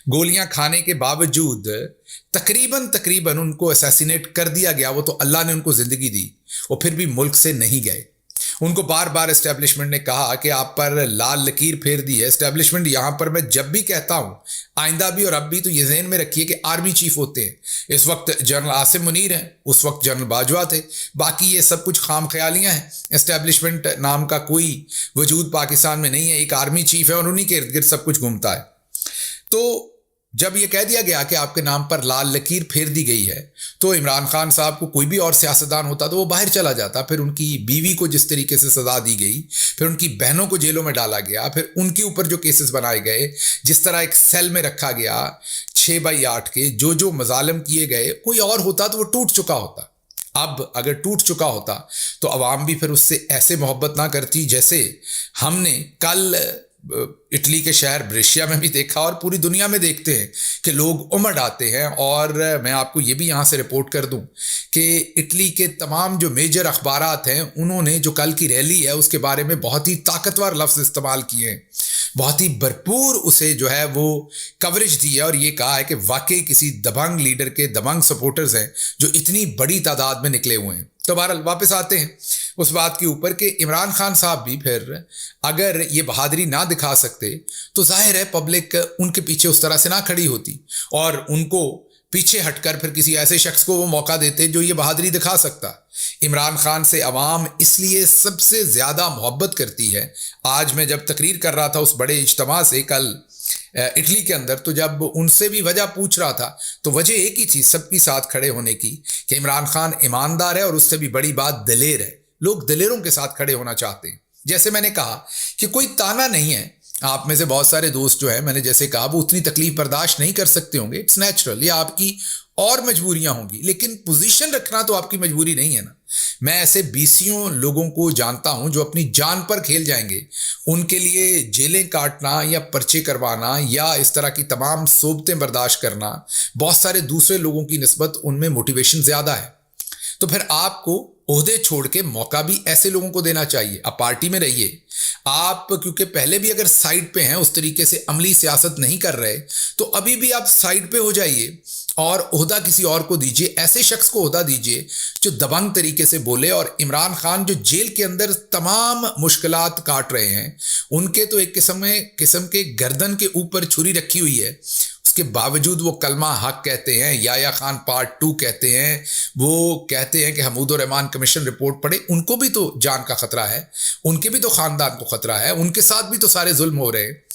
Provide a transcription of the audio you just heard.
गोलियां खाने के बावजूद तकरीबन तकरीबन उनको असैसिनेट कर दिया गया। वो तो अल्लाह ने उनको जिंदगी दी, वो फिर भी मुल्क से नहीं गए। उनको बार बार एस्टेब्लिशमेंट ने कहा कि आप पर लाल लकीर फेर दी है। एस्टेब्लिशमेंट यहां पर मैं जब भी कहता हूं, आइंदा भी और अब भी, तो ये जहन में रखिए कि आर्मी चीफ होते हैं। इस वक्त जनरल आसिम मुनीर हैं, उस वक्त जनरल बाजवा थे। बाकी ये सब कुछ खाम ख्यालियां हैं। एस्टेब्लिशमेंट नाम का कोई वजूद पाकिस्तान में नहीं है। एक आर्मी चीफ है और उन्हीं के इर्द गिर्द सब कुछ घूमता है। तो जब यह कह दिया गया कि आपके नाम पर लाल लकीर फेर दी गई है, तो इमरान खान साहब को कोई भी और सियासतदान होता तो वो बाहर चला जाता। फिर उनकी बीवी को जिस तरीके से सजा दी गई, फिर उनकी बहनों को जेलों में डाला गया, फिर उनके ऊपर जो केसेस बनाए गए, जिस तरह एक सेल में रखा गया 6x8 के, जो जो मजालम किए गए, कोई और होता तो वो टूट चुका होता। अब अगर टूट चुका होता तो अवाम भी फिर उससे ऐसे मोहब्बत ना करती जैसे हमने कल इटली के शहर ब्रेशिया में भी देखा और पूरी दुनिया में देखते हैं कि लोग उमड़ आते हैं। और मैं आपको ये भी यहाँ से रिपोर्ट कर दूं कि इटली के तमाम जो मेजर अखबारात हैं, उन्होंने जो कल की रैली है उसके बारे में बहुत ही ताकतवर लफ्ज़ इस्तेमाल किए हैं, बहुत ही भरपूर उसे जो है वो कवरेज दी है और ये कहा है कि वाकई किसी दबंग लीडर के दबंग सपोर्टर्स हैं जो इतनी बड़ी तादाद में निकले हुए हैं। तो बहरहाल वापस आते हैं उस बात के ऊपर कि इमरान खान साहब भी फिर अगर ये बहादुरी ना दिखा सकते तो जाहिर है पब्लिक उनके पीछे उस तरह से ना खड़ी होती और उनको पीछे हटकर फिर किसी ऐसे शख्स को वो मौका देते जो ये बहादुरी दिखा सकता। इमरान खान से अवाम इसलिए सबसे ज़्यादा मोहब्बत करती है। आज मैं जब तकरीर कर रहा था उस बड़े इज्तिमा से कल इटली के अंदर, तो जब उनसे भी वजह पूछ रहा था तो वजह एक ही थी सबकी साथ खड़े होने की कि इमरान खान ईमानदार है और उससे भी बड़ी बात दिलेर है। लोग दिलेरों के साथ खड़े होना चाहते हैं। जैसे मैंने कहा कि कोई ताना नहीं है। आप में से बहुत सारे दोस्त जो है, मैंने जैसे कहा, वो उतनी तकलीफ बर्दाश्त नहीं कर सकते होंगे, इट्स नेचुरल, ये आपकी और मजबूरियां होंगी, लेकिन पोजीशन रखना तो आपकी मजबूरी नहीं है ना। मैं ऐसे बीसियों लोगों को जानता हूं जो अपनी जान पर खेल जाएंगे। उनके लिए जेलें काटना या पर्चे करवाना या इस तरह की तमाम सोबतें बर्दाश्त करना बहुत सारे दूसरे लोगों की निस्बत उनमें मोटिवेशन ज़्यादा है। तो फिर आपको ओहदे छोड़ के मौका भी ऐसे लोगों को देना चाहिए। आप पार्टी में रहिए, आप क्योंकि पहले भी अगर साइड पे हैं, उस तरीके से अमली सियासत नहीं कर रहे, तो अभी भी आप साइड पे हो जाइए और ओहदा किसी और को दीजिए। ऐसे शख्स को ओहदा दीजिए जो दबंग तरीके से बोले। और इमरान खान जो जेल के अंदर तमाम मुश्किलात काट रहे हैं, उनके तो एक किस्म के गर्दन के ऊपर छुरी रखी हुई है, उसके बावजूद वो कलमा हक कहते हैं, याया खान पार्ट 2 कहते हैं, वो कहते हैं कि हमीदुर रहमान कमीशन रिपोर्ट पढ़े। उनको भी तो जान का खतरा है, उनके भी तो खानदान को खतरा है, उनके साथ भी तो सारे जुल्म हो रहे हैं।